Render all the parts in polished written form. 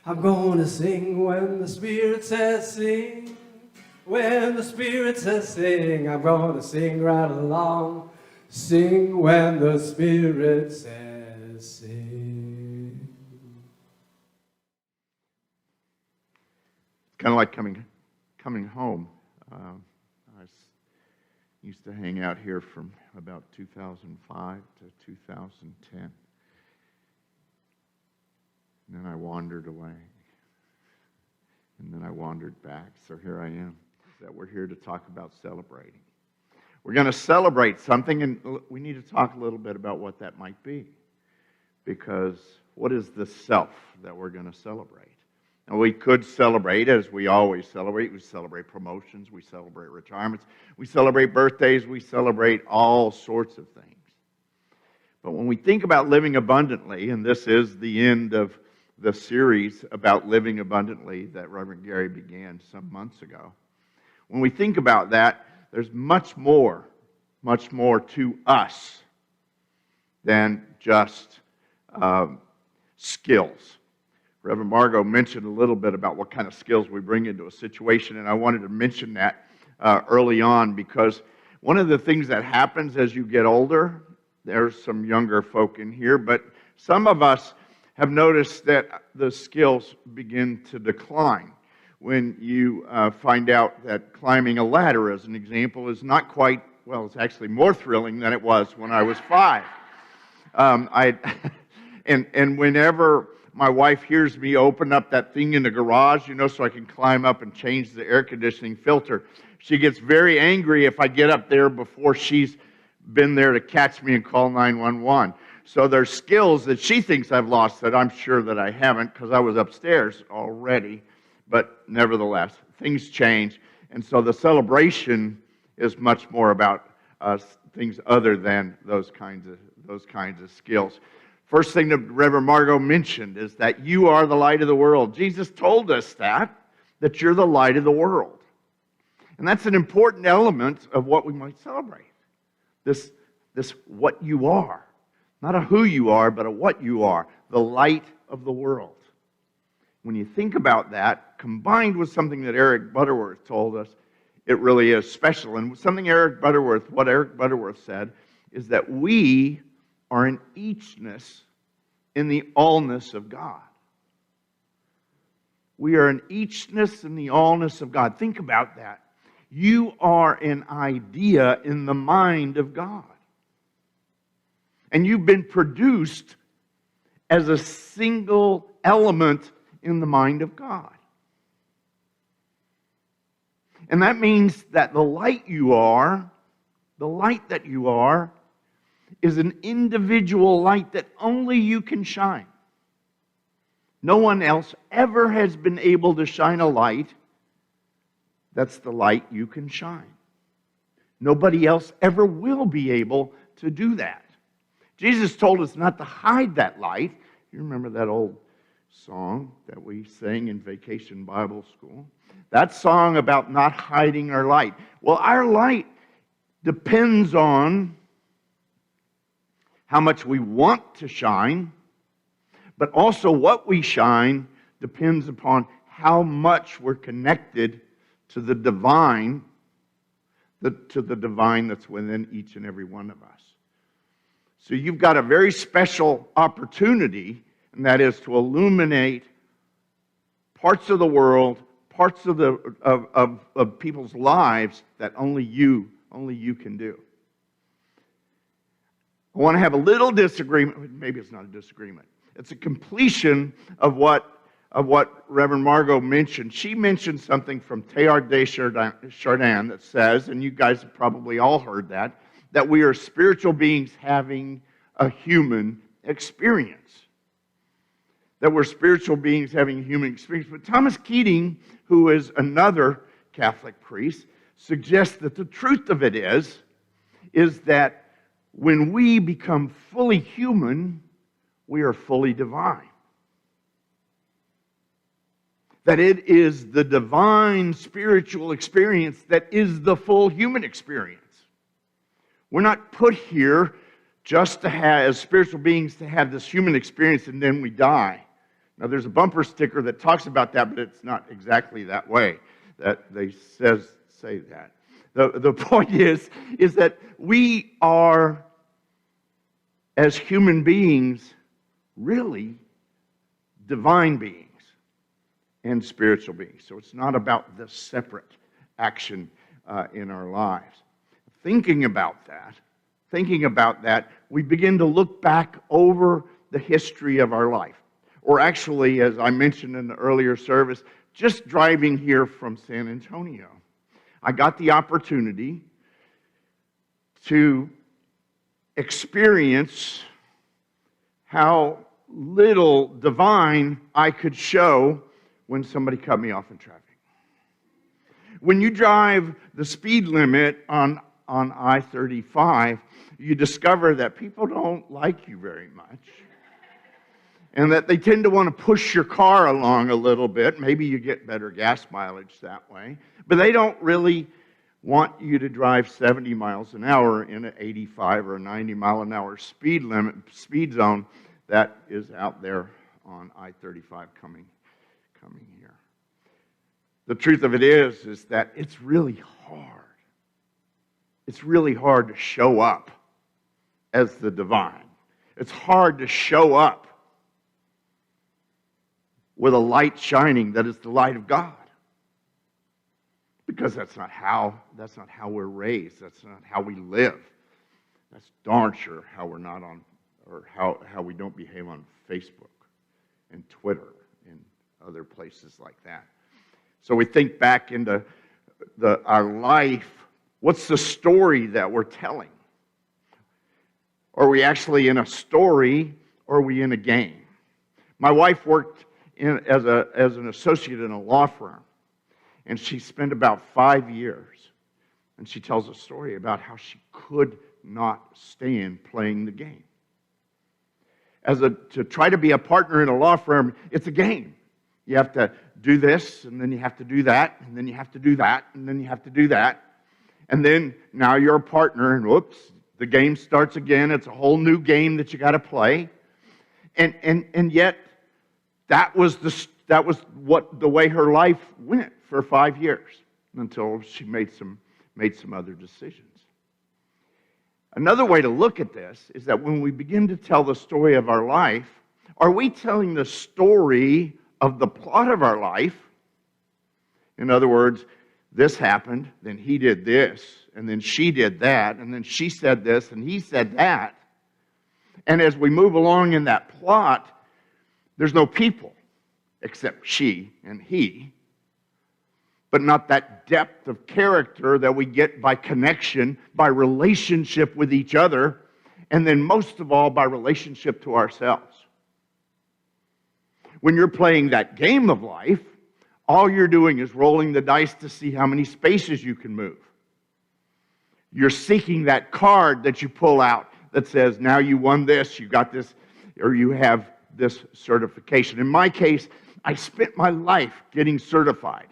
I'm gonna sing when the Spirit says sing. When the Spirit says sing, I'm gonna sing right along. Sing when the Spirit says sing. Kind of like coming home. I used to hang out here from about 2005 to 2010. And then I wandered away. And then I wandered back. So here I am. That we're here to talk about celebrating. We're going to celebrate something, and we need to talk a little bit about what that might be. Because what is the self that we're going to celebrate? And we could celebrate, as we always celebrate. We celebrate promotions, we celebrate retirements, we celebrate birthdays, we celebrate all sorts of things. But when we think about living abundantly, and this is the end of the series about living abundantly that Reverend Gary began some months ago, when we think about that, there's much more to us than just skills. Reverend Margot mentioned a little bit about what kind of skills we bring into a situation, and I wanted to mention that early on because one of the things that happens as you get older, there's some younger folk in here, but some of us have noticed that the skills begin to decline. When you find out that climbing a ladder, as an example, is not quite, well, it's actually more thrilling than it was when I was 5. And whenever my wife hears me open up that thing in the garage, so I can climb up and change the air conditioning filter, she gets very angry if I get up there before she's been there to catch me and call 911. So there's skills that she thinks I've lost that I'm sure that I haven't because I was upstairs already. But nevertheless, things change. And so the celebration is much more about things other than those kinds of skills. First thing that Reverend Margot mentioned is that you are the light of the world. Jesus told us that you're the light of the world. And that's an important element of what we might celebrate. This what you are. Not a who you are, but a what you are. The light of the world. When you think about that, combined with something that Eric Butterworth told us, it really is special. And what Eric Butterworth said is that we are an Eachness in the Allness of God. We are an Eachness in the Allness of God. Think about that. You are an idea in the mind of God. And you've been produced as a single element in the mind of God. And that means that the light that you are, is an individual light that only you can shine. No one else ever has been able to shine a light that's the light you can shine. Nobody else ever will be able to do that. Jesus told us not to hide that light. You remember that old song that we sang in Vacation Bible School? That song about not hiding our light. Well, our light depends on how much we want to shine, but also what we shine depends upon how much we're connected to the divine, that's within each and every one of us. So you've got a very special opportunity, and that is to illuminate parts of the world, parts of people's lives that only you can do. I want to have a little disagreement. Maybe it's not a disagreement. It's a completion of what Reverend Margot mentioned. She mentioned something from Teilhard de Chardin that says, and you guys have probably all heard that we are spiritual beings having a human experience. That we're spiritual beings having a human experience. But Thomas Keating, who is another Catholic priest, suggests that the truth of it is that when we become fully human, we are fully divine. That it is the divine spiritual experience that is the full human experience. We're not put here just to have, as spiritual beings, to have this human experience and then we die. Now, there's a bumper sticker that talks about that, but it's not exactly that way that they say that. The point is that we are, as human beings, really divine beings and spiritual beings. So it's not about the separate action in our lives. Thinking about that, we begin to look back over the history of our life. Or actually, as I mentioned in the earlier service, just driving here from San Antonio, I got the opportunity to experience how little divine I could show when somebody cut me off in traffic. When you drive the speed limit on I-35, you discover that people don't like you very much, and that they tend to want to push your car along a little bit. Maybe you get better gas mileage that way, but they don't really want you to drive 70 miles an hour in an 85 or a 90 mile an hour speed zone that is out there on I-35 coming here. The truth of it is that it's really hard. It's really hard to show up as the divine. It's hard to show up with a light shining that is the light of God. Because that's not how we're raised. That's not how we live. That's darn sure how we're not on, or how we don't behave on Facebook and Twitter and other places like that. So we think back into our life. What's the story that we're telling? Are we actually in a story, or are we in a game? My wife worked as an associate in a law firm, and she spent about 5 years. And she tells a story about how she could not stand playing the game. To try to be a partner in a law firm, it's a game. You have to do this, and then you have to do that, and then you have to do that, and then you have to do that. And then now you're a partner, and whoops, the game starts again. It's a whole new game that you got to play. And yet, that was the way her life went for 5 years, until she made some other decisions. Another way to look at this is that when we begin to tell the story of our life, are we telling the story of the plot of our life? In other words, this happened, then he did this, and then she did that, and then she said this, and he said that. And as we move along in that plot, there's no people except she and he, but not that depth of character that we get by connection, by relationship with each other, and then most of all, by relationship to ourselves. When you're playing that game of life, all you're doing is rolling the dice to see how many spaces you can move. You're seeking that card that you pull out that says, now you won this, you got this, or you have this certification. In my case, I spent my life getting certified.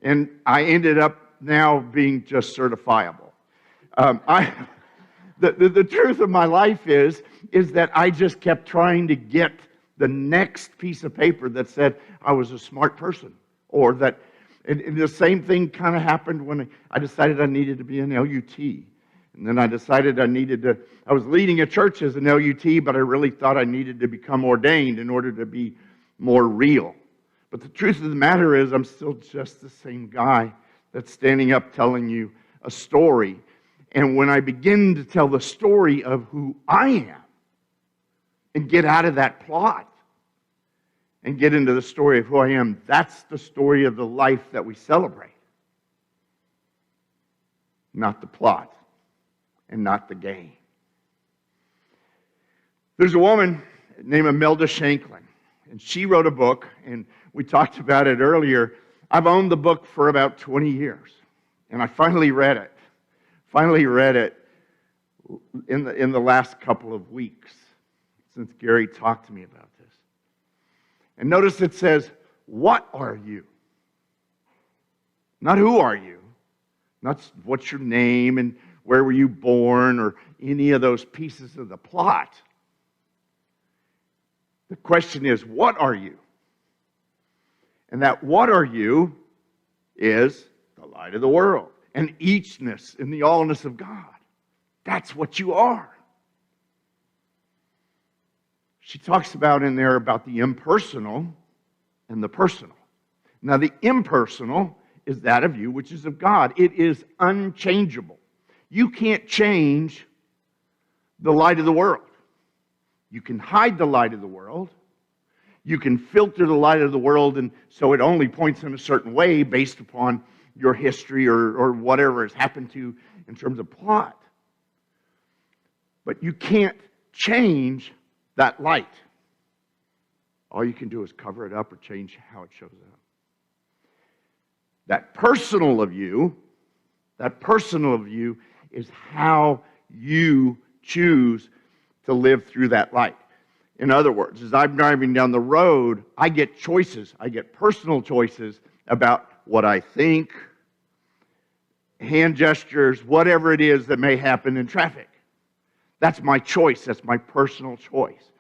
And I ended up now being just certifiable. The truth of my life is that I just kept trying to get the next piece of paper that said I was a smart person. Or that, and the same thing kind of happened when I decided I needed to be an LUT. And then I decided I was leading a church as an LUT, but I really thought I needed to become ordained in order to be more real. But the truth of the matter is, I'm still just the same guy that's standing up telling you a story. And when I begin to tell the story of who I am and get out of that plot and get into the story of who I am, that's the story of the life that we celebrate. Not the plot and not the game. There's a woman named Imelda Shanklin, and she wrote a book, and we talked about it earlier. I've owned the book for about 20 years, and I finally read it. In the last couple of weeks, since Gary talked to me about this. And notice it says, what are you? Not who are you. Not what's your name and where were you born or any of those pieces of the plot. The question is, what are you? And that what are you is the light of the world. And eachness in the allness of God. That's what you are. She talks about in there about the impersonal and the personal. Now the impersonal is that of you which is of God. It is unchangeable. You can't change the light of the world. You can hide the light of the world. You can filter the light of the world, and so it only points in a certain way based upon your history or whatever has happened to you in terms of plot. But you can't change that light. All you can do is cover it up or change how it shows up. That personal of you is how you choose to live through that light. In other words, as I'm driving down the road, I get choices. I get personal choices about what I think, hand gestures, whatever it is that may happen in traffic. That's my choice. That's my personal choice.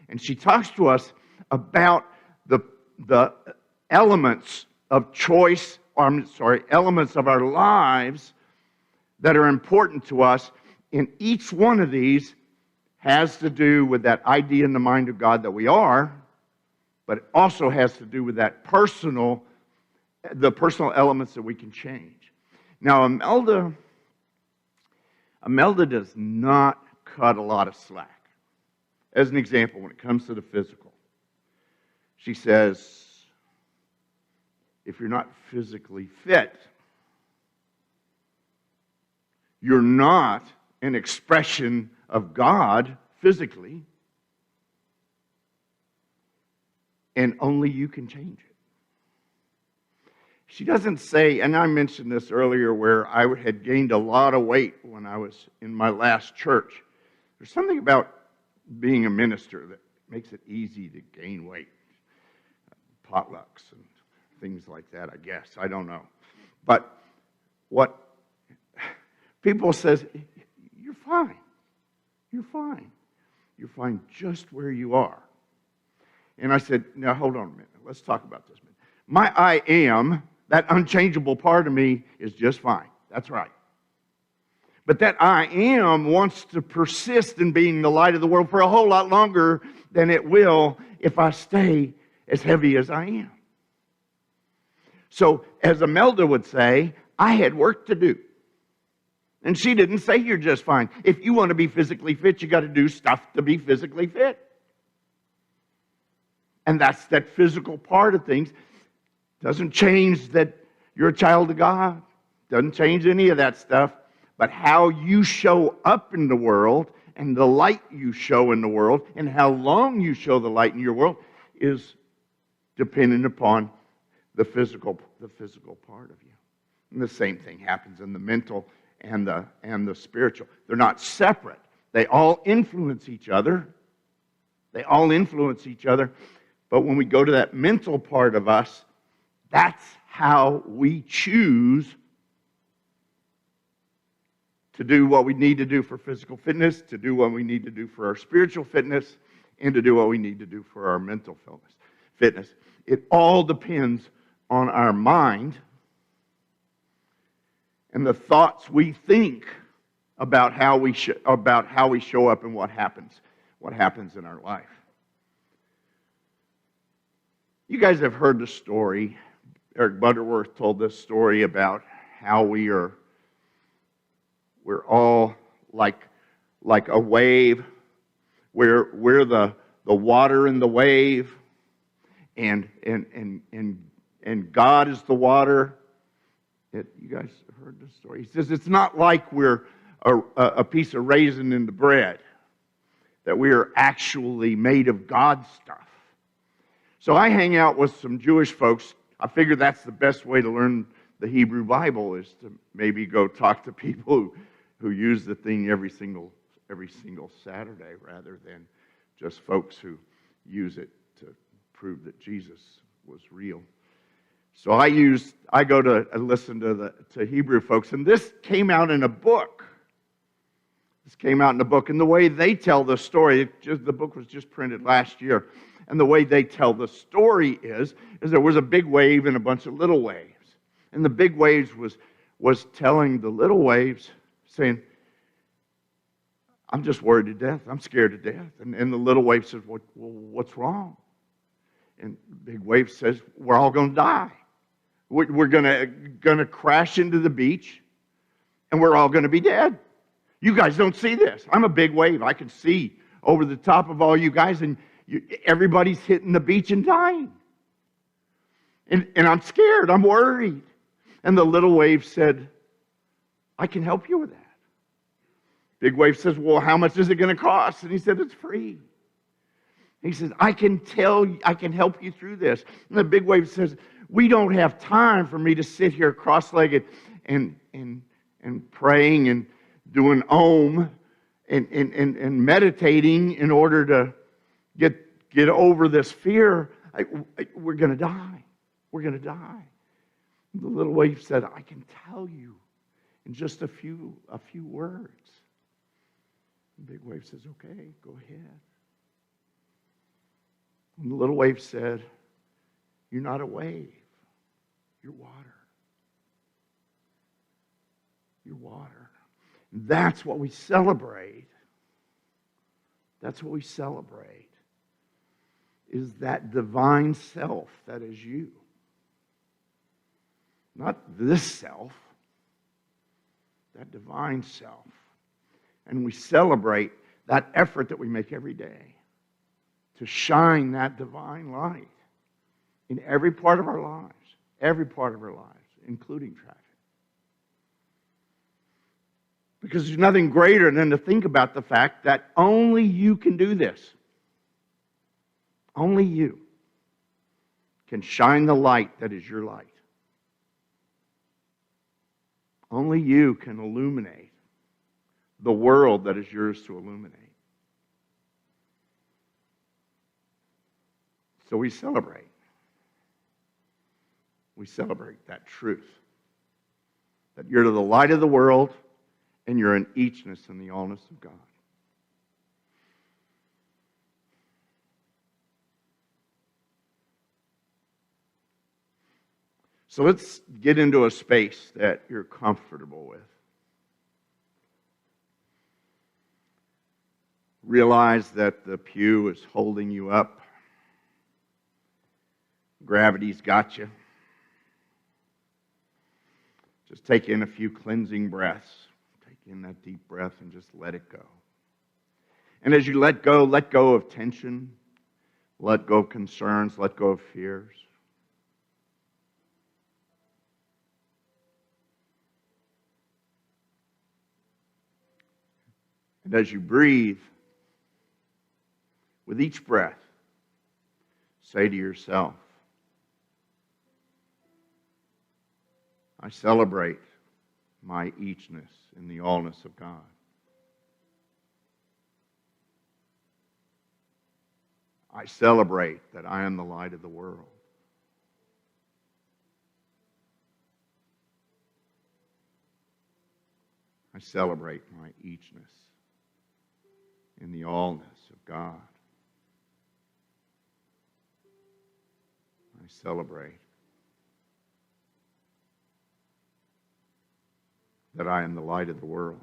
And she talks to us about the elements of choice, elements of our lives that are important to us. And each one of these has to do with that idea in the mind of God that we are, but it also has to do with that the personal elements that we can change. Now, Imelda does not cut a lot of slack. As an example, when it comes to the physical, she says, if you're not physically fit, you're not an expression of God physically, and only you can change it. She doesn't say, and I mentioned this earlier, where I had gained a lot of weight when I was in my last church. There's something about being a minister that makes it easy to gain weight. Potlucks and things like that, I guess. I don't know. But what people says, you're fine. You're fine. You're fine just where you are. And I said, now hold on a minute. Let's talk about this a minute. My I am, that unchangeable part of me, is just fine. That's right. But that I am wants to persist in being the light of the world for a whole lot longer than it will if I stay as heavy as I am. So, as Imelda would say, I had work to do. And she didn't say you're just fine. If you want to be physically fit, you got to do stuff to be physically fit. And that's that physical part of things. Doesn't change that you're a child of God. Doesn't change any of that stuff. But how you show up in the world and the light you show in the world and how long you show the light in your world is dependent upon the physical part of you. And the same thing happens in the mental and the spiritual. They're not separate. They all influence each other. They all influence each other. But when we go to that mental part of us, that's how we choose to do what we need to do for physical fitness, to do what we need to do for our spiritual fitness, and to do what we need to do for our mental fitness. It all depends on our mind and the thoughts we think about how we show up and what happens in our life. You guys have heard the story. Eric Butterworth told this story about how we're all like a wave. We're the water in the wave, and God is the water. You guys have heard this story. He says it's not like we're a piece of raisin in the bread, that we are actually made of God's stuff. So I hang out with some Jewish folks. I figure that's the best way to learn the Hebrew Bible, is to maybe go talk to people who use the thing every single Saturday, rather than just folks who use it to prove that Jesus was real. So I go to listen to Hebrew folks, and this came out in a book. And the way they tell the story, the book was just printed last year, And the way they tell the story is there was a big wave and a bunch of little waves. And the big waves was telling the little waves, saying, I'm just worried to death. I'm scared to death. And the little wave says, well, what's wrong? And the big wave says, we're all going to die. We're going to crash into the beach, and we're all going to be dead. You guys don't see this. I'm a big wave. I can see over the top of all you guys, and everybody's hitting the beach and dying. And I'm scared. I'm worried. And the little wave said, I can help you with that. Big wave says, well, how much is it going to cost? And he said, it's free. He says, I can help you through this. And the big wave says, we don't have time for me to sit here cross-legged and praying and doing om and meditating in order to get over this fear. We're going to die. We're going to die. The little wave said, I can tell you in just a few words. The big wave says, okay, go ahead. And the little wave said, you're not a wave. You're water. You're water. And that's what we celebrate. That's what we celebrate. Is that divine self that is you. Not this self. That divine self. And we celebrate that effort that we make every day to shine that divine light in every part of our lives. Every part of our lives, including traffic. Because there's nothing greater than to think about the fact that only you can do this. Only you can shine the light that is your light. Only you can illuminate the world that is yours to illuminate. So we celebrate. We celebrate that truth. That you're the light of the world and you're an Eachness in the Allness of God. So let's get into a space that you're comfortable with. Realize that the pew is holding you up. Gravity's got you. Just take in a few cleansing breaths. Take in that deep breath and just let it go. And as you let go of tension, let go of concerns, let go of fears. And as you breathe, with each breath, say to yourself, I celebrate my Eachness in the Allness of God. I celebrate that I am the light of the world. I celebrate my Eachness in the Allness of God. I celebrate that I am the light of the world.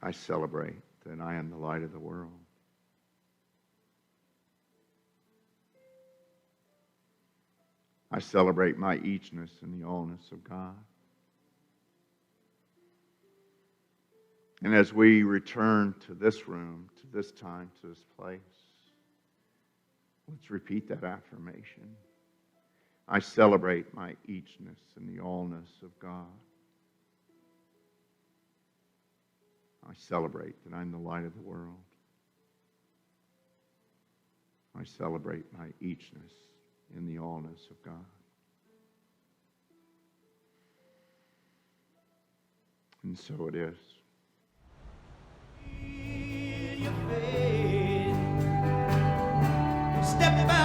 I celebrate that I am the light of the world. I celebrate my eachness in the allness of God. And as we return to this room, to this time, to this place, let's repeat that affirmation. I celebrate my eachness in the allness of God. I celebrate that I'm the light of the world. I celebrate my eachness in the allness of God. And so it is. Step back.